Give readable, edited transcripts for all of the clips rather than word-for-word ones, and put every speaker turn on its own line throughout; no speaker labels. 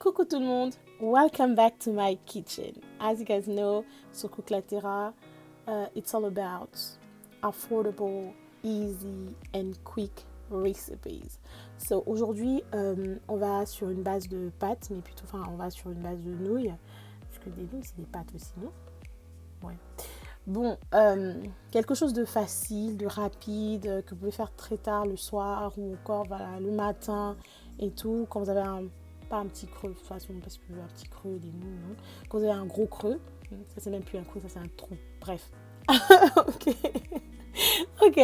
Coucou tout le monde, welcome back to my kitchen. As you guys know, sur Cook La Terra, it's all about affordable, easy and quick recipes. So aujourd'hui, on va sur une base de pâtes, mais plutôt, on va sur une base de nouilles. Parce que des nouilles, c'est des pâtes aussi, non? Ouais. Bon, quelque chose de facile, de rapide, que vous pouvez faire très tard le soir ou encore voilà, le matin et tout, quand vous avez pas un petit creux de toute façon, parce que un petit creux, des nouilles, non. Quand vous avez un gros creux, ça c'est même plus un creux, ça c'est un trou, bref. Ok, ok,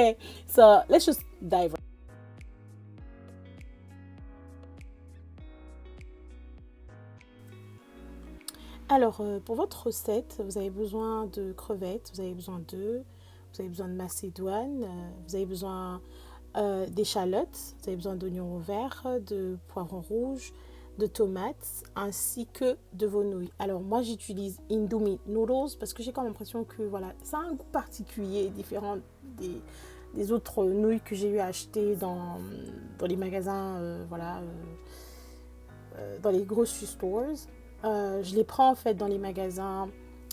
so let's just dive. Alors, pour votre recette, vous avez besoin de crevettes, vous avez besoin d'œufs, vous avez besoin de macédoine, vous avez besoin d'échalotes, vous avez besoin d'oignons verts, de poivrons rouges, de tomates, ainsi que de vos nouilles. Alors, moi, j'utilise Indomie Noodles parce que j'ai comme l'impression que, voilà, ça a un goût particulier, différent des autres nouilles que j'ai eu à acheter dans les magasins, dans les grocery stores. Je les prends en fait dans les magasins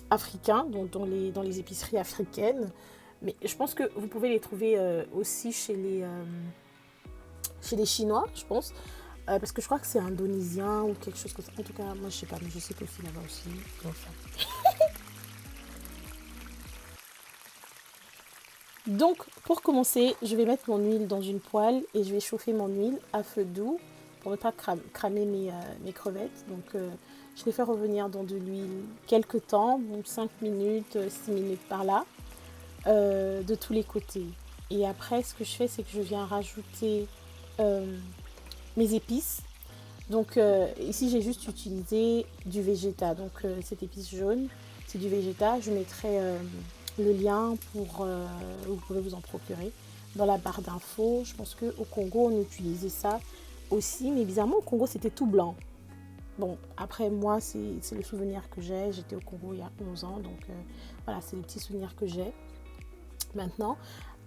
africains, donc dans les épiceries africaines. Mais je pense que vous pouvez les trouver aussi chez les Chinois, je pense. Parce que je crois que c'est indonésien ou quelque chose comme ça. En tout cas, moi je sais pas, mais je sais que c'est là-bas aussi. Donc, pour commencer, je vais mettre mon huile dans une poêle et je vais chauffer mon huile à feu doux pour ne pas cramer mes crevettes. Donc, je les fais revenir dans de l'huile quelques temps, donc 5 minutes, 6 minutes par là, de tous les côtés. Et après, ce que je fais, c'est que je viens rajouter mes épices. Donc, ici, j'ai juste utilisé du végéta. Donc, cette épice jaune, c'est du végéta. Je mettrai le lien pour vous pouvez vous en procurer dans la barre d'infos. Je pense qu'au Congo, on utilisait ça aussi. Mais bizarrement, au Congo, c'était tout blanc. Bon, après, moi, c'est le souvenir que j'ai. J'étais au Congo il y a 11 ans. Donc, voilà, c'est les petits souvenirs que j'ai maintenant.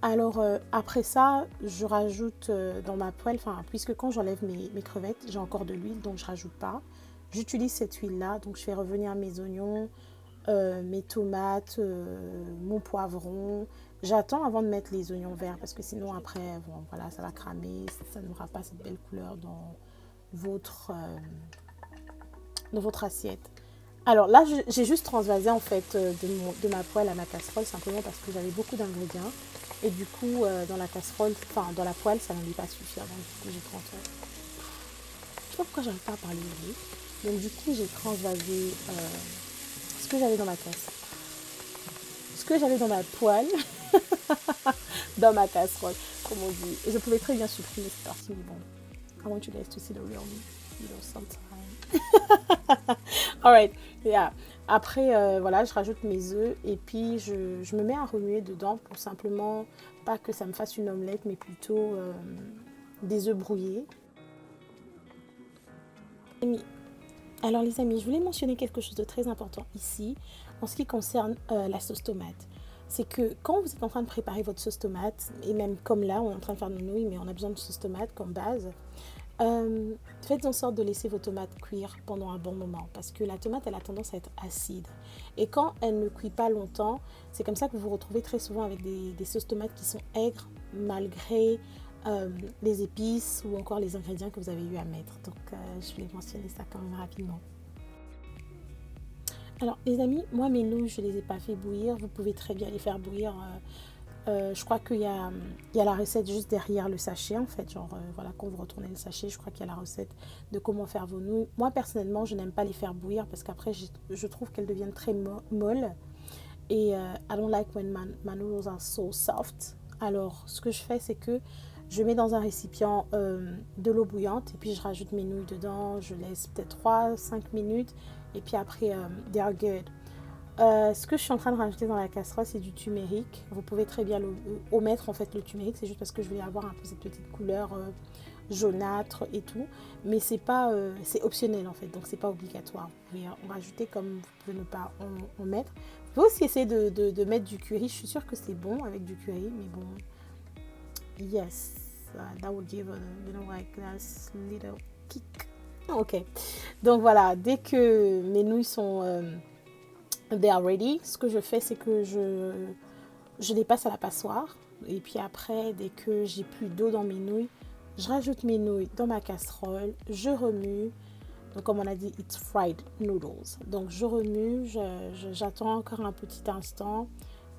Alors, après ça, je rajoute dans ma poêle, puisque quand j'enlève mes crevettes, j'ai encore de l'huile, donc je rajoute pas. J'utilise cette huile-là, donc je fais revenir mes oignons, mes tomates, mon poivron. J'attends avant de mettre les oignons verts, parce que sinon après, bon, voilà, ça va cramer, ça n'aura pas cette belle couleur votre, dans votre assiette. Alors là, j'ai juste transvasé en fait de ma poêle à ma casserole, simplement parce que j'avais beaucoup d'ingrédients. Et du coup, dans la casserole, dans la poêle, ça n'allait pas suffire. Donc du coup, j'ai transvasé. Je sais pas pourquoi j'arrive pas à parler anglais. Donc du coup, j'ai transvasé ce que j'avais dans ma casse. Ce que j'avais dans ma poêle, dans ma casserole, comme on dit. Et je pouvais très bien supprimer cette partie, mais bon. I want you guys to see the real me, sometime. Alright, yeah. Après, voilà, je rajoute mes œufs et puis je me mets à remuer dedans pour simplement, pas que ça me fasse une omelette, mais plutôt des œufs brouillés. Alors les amis, je voulais mentionner quelque chose de très important ici en ce qui concerne la sauce tomate. C'est que quand vous êtes en train de préparer votre sauce tomate, et même comme là, on est en train de faire nos nouilles, mais on a besoin de sauce tomate comme base, faites en sorte de laisser vos tomates cuire pendant un bon moment parce que la tomate elle a tendance à être acide et quand elle ne cuit pas longtemps, c'est comme ça que vous vous retrouvez très souvent avec des sauces tomates qui sont aigres malgré les épices ou encore les ingrédients que vous avez eu à mettre. Donc je voulais mentionner ça quand même rapidement. Alors les amis, moi mes nouilles je les ai pas fait bouillir, vous pouvez très bien les faire bouillir. Je crois qu'il y a la recette juste derrière le sachet en fait, genre voilà, quand vous retournez le sachet, je crois qu'il y a la recette de comment faire vos nouilles. Moi personnellement, je n'aime pas les faire bouillir parce qu'après je trouve qu'elles deviennent très molles et I don't like when my noodles are so soft. Alors ce que je fais, c'est que je mets dans un récipient de l'eau bouillante et puis je rajoute mes nouilles dedans, je laisse peut-être 3-5 minutes et puis après they are good. Ce que je suis en train de rajouter dans la casserole, c'est du turmeric. Vous pouvez très bien omettre en fait le turmeric, c'est juste parce que je voulais avoir un peu cette petite couleur jaunâtre et tout. Mais c'est pas, c'est optionnel en fait, donc c'est pas obligatoire. Vous pouvez en rajouter comme vous pouvez ne pas en mettre. Vous pouvez aussi essayer de mettre du curry. Je suis sûre que c'est bon avec du curry, mais bon, yes, that would give a, like that little kick. Ok. Donc voilà, dès que mes nouilles sont they are ready, ce que je fais, c'est que je les passe à la passoire. Et puis après, dès que j'ai plus d'eau dans mes nouilles, je rajoute mes nouilles dans ma casserole, je remue. Donc comme on a dit, it's fried noodles. Donc je remue, j'attends encore un petit instant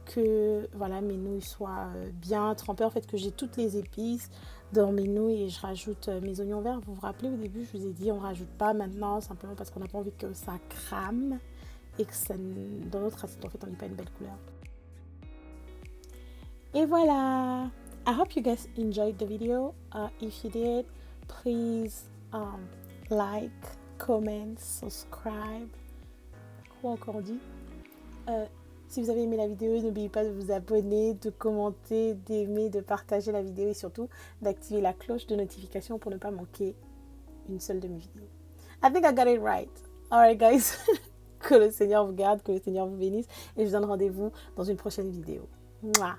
que voilà, mes nouilles soient bien trempées. En fait, que j'ai toutes les épices dans mes nouilles et je rajoute mes oignons verts. Vous vous rappelez, au début, je vous ai dit, on ne rajoute pas maintenant, simplement parce qu'on n'a pas envie que ça crame et que ça, dans notre assiette, en fait, on n'ait pas une belle couleur. Et voilà. I hope you guys enjoyed the video. If you did, please like, comment, subscribe. Quoi encore on dit? Si vous avez aimé la vidéo, n'oubliez pas de vous abonner, de commenter, d'aimer, de partager la vidéo et surtout d'activer la cloche de notification pour ne pas manquer une seule de mes vidéos. I think I got it right. Alright guys. Que le Seigneur vous garde, que le Seigneur vous bénisse et je vous donne rendez-vous dans une prochaine vidéo. Mouah.